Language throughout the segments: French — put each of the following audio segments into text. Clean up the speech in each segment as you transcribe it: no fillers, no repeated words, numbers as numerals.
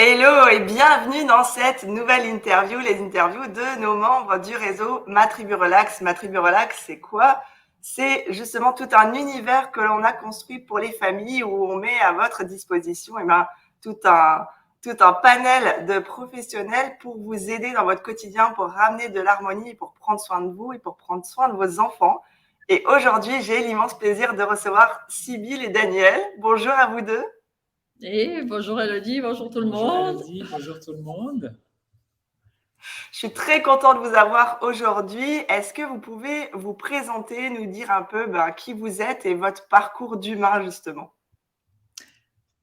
Hello et bienvenue dans cette nouvelle interview, les interviews de nos membres du réseau Ma Tribu Relax. Ma Tribu Relax, c'est quoi? C'est justement tout un univers que l'on a construit pour les familles où on met à votre disposition tout un, tout un panel de professionnels pour vous aider dans votre quotidien, pour ramener de l'harmonie et pour prendre soin de vous et pour prendre soin de vos enfants. Et aujourd'hui, j'ai l'immense plaisir de recevoir Sybille et Daniel. Bonjour à vous deux. Et bonjour Elodie, bonjour tout le Bonjour monde. Elodie, bonjour tout le monde. Je suis très contente de vous avoir aujourd'hui. Est-ce que vous pouvez vous présenter, nous dire un peu qui vous êtes et votre parcours d'humain, justement?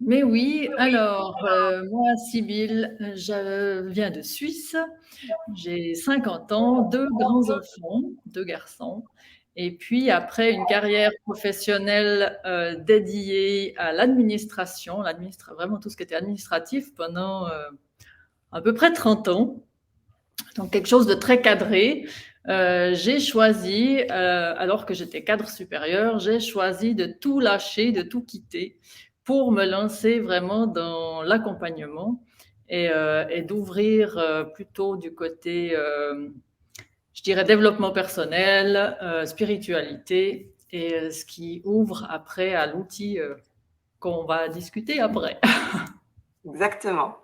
Mais oui, alors moi Sybille, je viens de Suisse, j'ai 50 ans, 2 grands-enfants, 2 garçons. Et puis après une carrière professionnelle dédiée à l'administration, vraiment tout ce qui était administratif pendant à peu près 30 ans. Donc quelque chose de très cadré. J'ai choisi, alors que j'étais cadre supérieur, j'ai choisi de tout lâcher, de tout quitter pour me lancer vraiment dans l'accompagnement et d'ouvrir plutôt du côté, je dirais, développement personnel, spiritualité, et ce qui ouvre après à l'outil qu'on va discuter après. Exactement.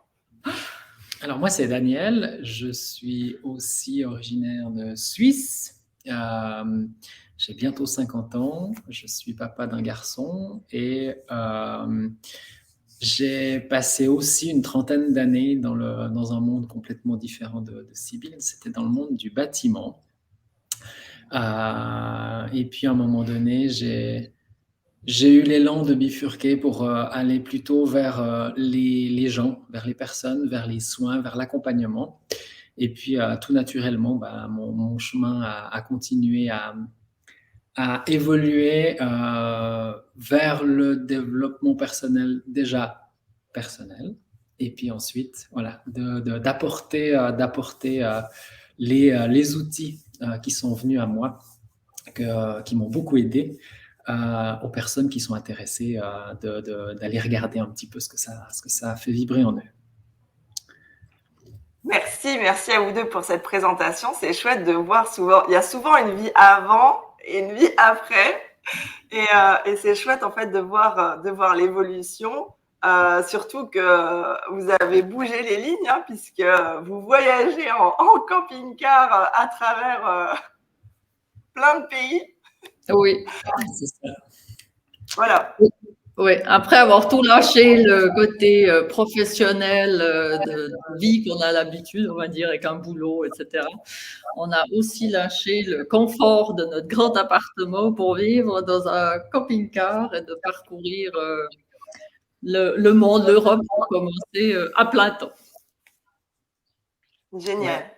Alors moi c'est Daniel, je suis aussi originaire de Suisse. J'ai bientôt 50 ans, je suis papa d'un garçon et j'ai passé aussi une trentaine d'années dans un monde complètement différent de Sybille. C'était dans le monde du bâtiment. Et puis à un moment donné, j'ai eu l'élan de bifurquer pour aller plutôt vers les gens, vers les personnes, vers les soins, vers l'accompagnement. Et puis tout naturellement, mon chemin a continué à évoluer vers le développement personnel, déjà personnel. Et puis ensuite, voilà, d'apporter les outils qui sont venus à moi, qui m'ont beaucoup aidé. Aux personnes qui sont intéressées d'aller regarder un petit peu ce que ça a fait vibrer en eux. Merci à vous deux pour cette présentation. C'est chouette de voir souvent, il y a souvent une vie avant et une vie après. Et c'est chouette en fait de voir l'évolution. Surtout que vous avez bougé les lignes, hein, puisque vous voyagez en camping-car à travers plein de pays. Oui. C'est ça. Voilà. Oui, après avoir tout lâché, le côté professionnel de vie qu'on a l'habitude, on va dire, avec un boulot, etc., on a aussi lâché le confort de notre grand appartement pour vivre dans un camping-car et de parcourir le monde, l'Europe, pour commencer à plein temps. Génial. Ouais.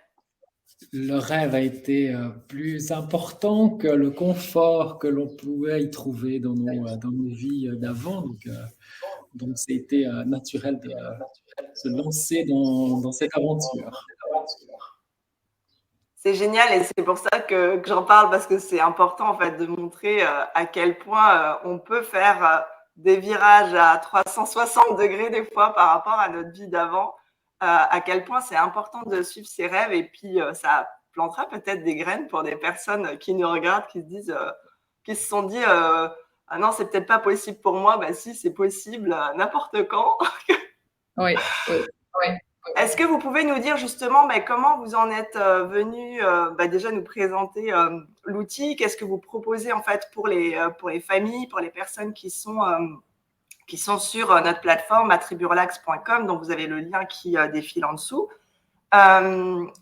Le rêve a été plus important que le confort que l'on pouvait y trouver dans nos vies d'avant. Donc c'était naturel de se lancer dans cette aventure. C'est génial et c'est pour ça que j'en parle parce que c'est important en fait de montrer à quel point on peut faire des virages à 360 degrés des fois par rapport à notre vie d'avant, à quel point c'est important de suivre ses rêves et puis ça plantera peut-être des graines pour des personnes qui nous regardent, qui se disent, qui se sont dit ah non c'est peut-être pas possible pour moi, bah si c'est possible n'importe quand. Oui, oui. Est-ce que vous pouvez nous dire justement comment vous en êtes venu déjà nous présenter l'outil, qu'est-ce que vous proposez en fait pour les familles, pour les personnes qui sont sur notre plateforme atriburelax.com, dont vous avez le lien qui défile en dessous,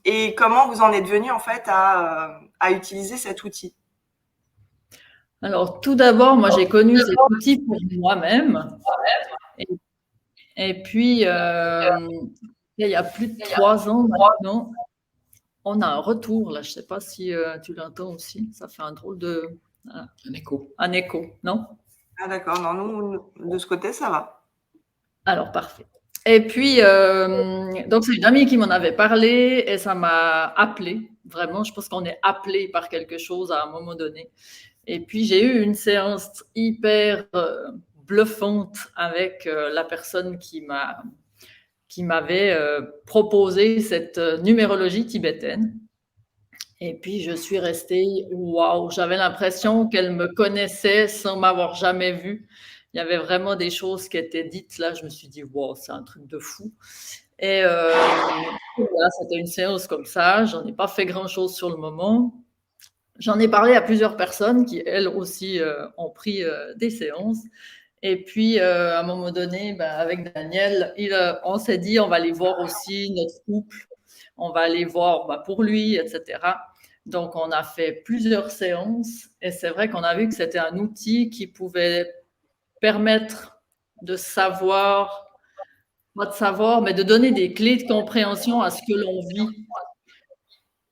et comment vous en êtes venu en fait à utiliser cet outil? Alors, tout d'abord, moi, j'ai connu cet outil pour moi-même. Et puis, il y a plus de 3 ans maintenant, on a un retour, là. Je ne sais pas si tu l'entends aussi. Ça fait un drôle de... Un écho. Un écho, non? Ah d'accord, non, nous, de ce côté, ça va. Alors, parfait. Et puis, donc, c'est une amie qui m'en avait parlé et ça m'a appelée. Vraiment, je pense qu'on est appelé par quelque chose à un moment donné. Et puis, j'ai eu une séance hyper bluffante avec la personne qui m'a qui m'avait proposé cette numérologie tibétaine. Et puis, je suis restée, waouh, j'avais l'impression qu'elle me connaissait sans m'avoir jamais vue. Il y avait vraiment des choses qui étaient dites là. Je me suis dit, waouh, c'est un truc de fou. Et voilà, c'était une séance comme ça. J'en ai pas fait grand-chose sur le moment. J'en ai parlé à plusieurs personnes qui, elles aussi, ont pris des séances. Et puis, à un moment donné, avec Daniel, on s'est dit, on va aller voir aussi notre couple, on va aller voir pour lui, etc. Donc, on a fait plusieurs séances et c'est vrai qu'on a vu que c'était un outil qui pouvait permettre de savoir, pas de savoir, mais de donner des clés de compréhension à ce que l'on vit.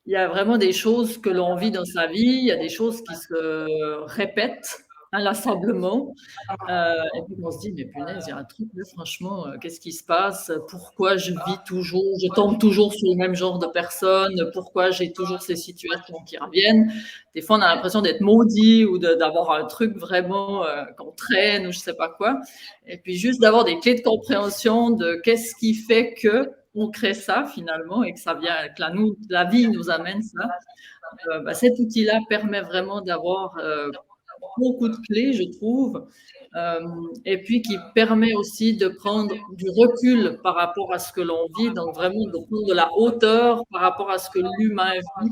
Il y a vraiment des choses que l'on vit dans sa vie, il y a des choses qui se répètent inlassablement. Et puis on se dit, mais punaise, il y a un truc là, franchement, qu'est-ce qui se passe? Pourquoi je vis toujours, je tombe toujours sur le même genre de personnes? Pourquoi j'ai toujours ces situations qui reviennent? Des fois, on a l'impression d'être maudit ou d'avoir un truc vraiment qu'on traîne ou je sais pas quoi. Et puis juste d'avoir des clés de compréhension de qu'est-ce qui fait que on crée ça finalement et que ça vient, que la vie nous amène ça. Cet outil-là permet vraiment d'avoir beaucoup de clés, je trouve, et puis qui permet aussi de prendre du recul par rapport à ce que l'on vit, donc vraiment de prendre de la hauteur par rapport à ce que l'humain vit.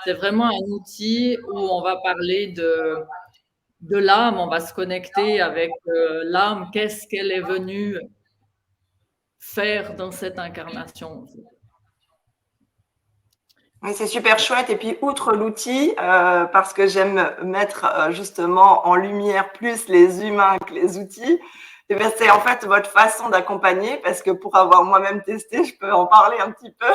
C'est vraiment un outil où on va parler de l'âme, on va se connecter avec l'âme, qu'est-ce qu'elle est venue faire dans cette incarnation. Oui, c'est super chouette. Et puis, outre l'outil, parce que j'aime mettre justement en lumière plus les humains que les outils, et bien, c'est en fait votre façon d'accompagner, parce que pour avoir moi-même testé, je peux en parler un petit peu,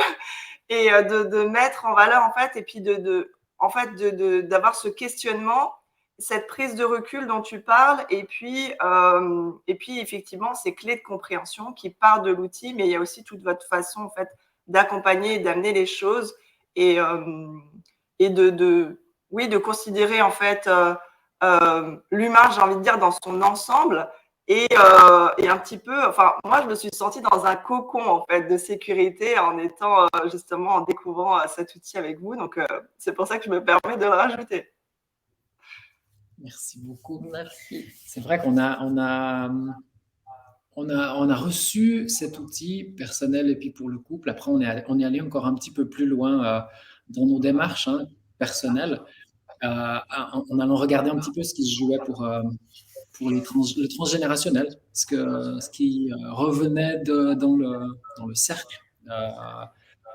et de mettre en valeur, en fait, et puis d'avoir ce questionnement, cette prise de recul dont tu parles, et puis effectivement, ces clés de compréhension qui partent de l'outil, mais il y a aussi toute votre façon, en fait, d'accompagner et d'amener les choses et de considérer en fait l'humain, j'ai envie de dire, dans son ensemble et un petit peu, enfin moi je me suis sentie dans un cocon en fait de sécurité en étant justement en découvrant cet outil avec vous, donc c'est pour ça que je me permets de le rajouter. Merci beaucoup. Merci. C'est vrai qu'on a reçu cet outil personnel et puis pour le couple. Après, on est allé encore un petit peu plus loin dans nos démarches personnelles, en allant regarder un petit peu ce qui se jouait pour le transgénérationnel, ce qui revenait dans le cercle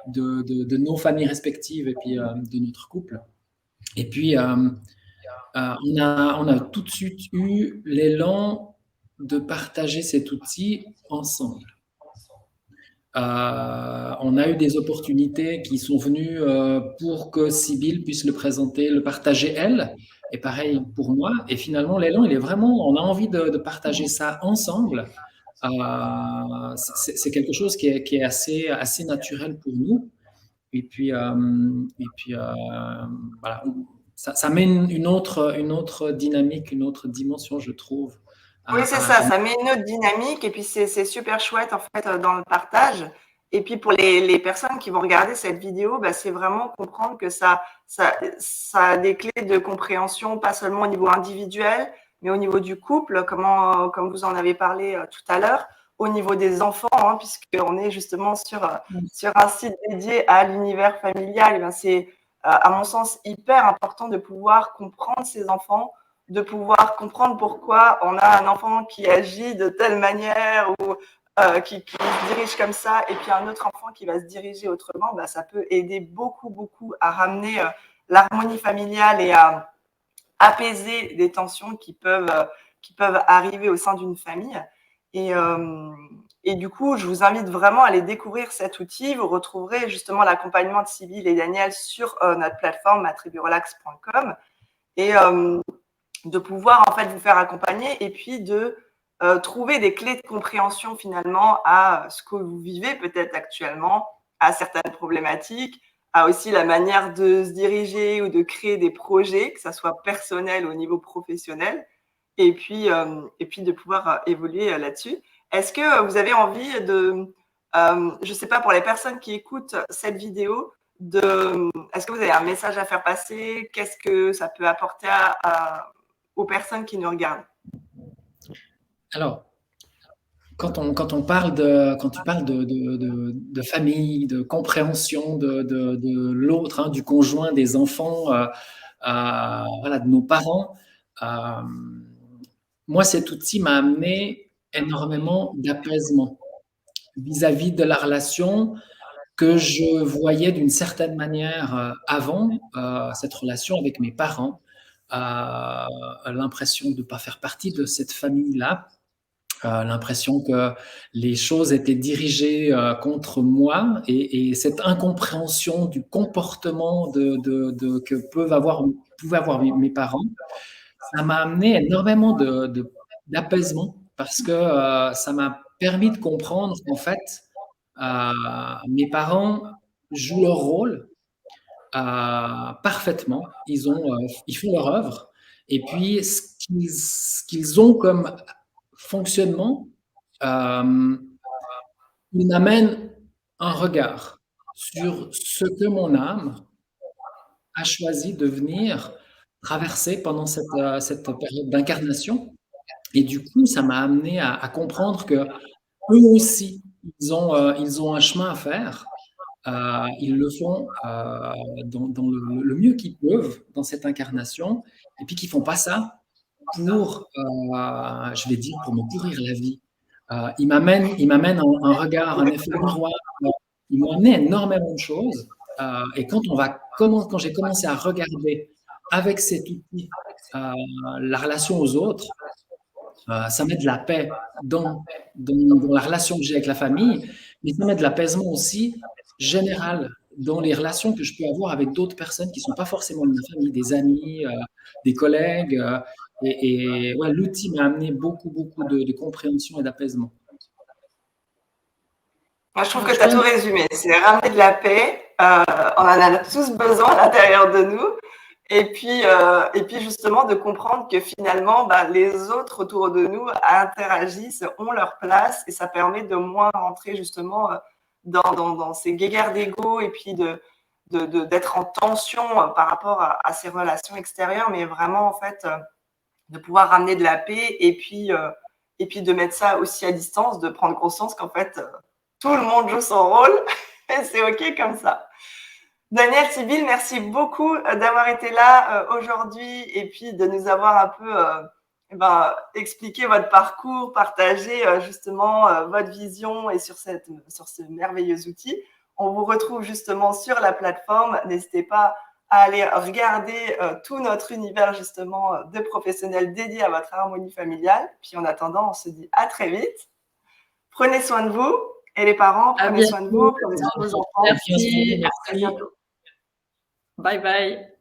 de nos familles respectives et puis de notre couple. Et puis, on a tout de suite eu l'élan de partager cet outil ensemble. On a eu des opportunités qui sont venues pour que Sybille puisse le présenter, le partager elle, et pareil pour moi. Et finalement, l'élan, il est vraiment, on a envie de partager ça ensemble. C'est quelque chose qui est assez naturel pour nous. Et puis voilà, ça met une autre dynamique, une autre dimension, je trouve. Oui, c'est ça, ça met une autre dynamique et puis c'est super chouette en fait dans le partage. Et puis pour les personnes qui vont regarder cette vidéo, c'est vraiment comprendre que ça a des clés de compréhension, pas seulement au niveau individuel, mais au niveau du couple, comme vous en avez parlé tout à l'heure, au niveau des enfants, puisqu'on est justement sur un site dédié à l'univers familial. Et c'est, à mon sens, hyper important de pouvoir comprendre ces enfants, de pouvoir comprendre pourquoi on a un enfant qui agit de telle manière ou qui se dirige comme ça, et puis un autre enfant qui va se diriger autrement, ça peut aider beaucoup, beaucoup à ramener l'harmonie familiale et à apaiser des tensions qui peuvent arriver au sein d'une famille. Et du coup, je vous invite vraiment à aller découvrir cet outil. Vous retrouverez justement l'accompagnement de Sybille et Daniel sur notre plateforme matriburelax.com et de pouvoir en fait vous faire accompagner et puis de trouver des clés de compréhension finalement à ce que vous vivez peut-être actuellement, à certaines problématiques, à aussi la manière de se diriger ou de créer des projets, que ça soit personnel ou au niveau professionnel, et puis de pouvoir évoluer là-dessus. Est-ce que vous avez envie de je ne sais pas, pour les personnes qui écoutent cette vidéo, est-ce que vous avez un message à faire passer? Qu'est-ce que ça peut apporter aux personnes qui nous regardent? Alors, quand tu parles de famille, de compréhension de l'autre, hein, du conjoint, des enfants, voilà, de nos parents, moi, cet outil m'a amené énormément d'apaisement vis-à-vis de la relation que je voyais d'une certaine manière avant cette relation avec mes parents, l'impression de ne pas faire partie de cette famille-là, l'impression que les choses étaient dirigées contre moi et cette incompréhension du comportement que pouvaient avoir mes parents, ça m'a amené énormément d'apaisement parce que ça m'a permis de comprendre qu'en fait, mes parents jouent leur rôle parfaitement. Ils font leur œuvre. Et puis, ce qu'ils ont comme fonctionnement, il m'amène un regard sur ce que mon âme a choisi de venir traverser pendant cette période d'incarnation. Et du coup, ça m'a amené à comprendre que eux aussi, ils ont un chemin à faire. Ils le font dans le mieux qu'ils peuvent dans cette incarnation, et puis qu'ils font pas ça pour, je vais dire, pour me pourrir la vie. Ils m'amènent un regard, un effet miroir. Ils m'ont amené énormément de choses. Et quand j'ai commencé à regarder avec cet outil la relation aux autres, ça met de la paix dans la relation que j'ai avec la famille, mais ça met de l'apaisement aussi général dans les relations que je peux avoir avec d'autres personnes qui ne sont pas forcément de ma famille, des amis, des collègues. Ouais, l'outil m'a amené beaucoup, beaucoup de compréhension et d'apaisement. Moi, je trouve que tu as tout résumé. C'est ramener de la paix. On en a tous besoin à l'intérieur de nous. Et puis justement, de comprendre que finalement, les autres autour de nous interagissent, ont leur place, et ça permet de moins rentrer justement dans ces guéguerres d'ego, et puis d'être en tension par rapport à ces relations extérieures, mais vraiment, en fait, de pouvoir ramener de la paix, et puis de mettre ça aussi à distance, de prendre conscience qu'en fait, tout le monde joue son rôle, et c'est OK comme ça. Daniel, Sybille, merci beaucoup d'avoir été là aujourd'hui, et puis de nous avoir un peu expliqué votre parcours, partagé justement votre vision et sur ce merveilleux outil. On vous retrouve justement sur la plateforme. N'hésitez pas à aller regarder tout notre univers justement de professionnels dédiés à votre harmonie familiale. Puis en attendant, on se dit à très vite. Prenez soin de vous, et les parents, prenez soin de vous, prenez soin de vos enfants. Merci. À bientôt. Bye bye.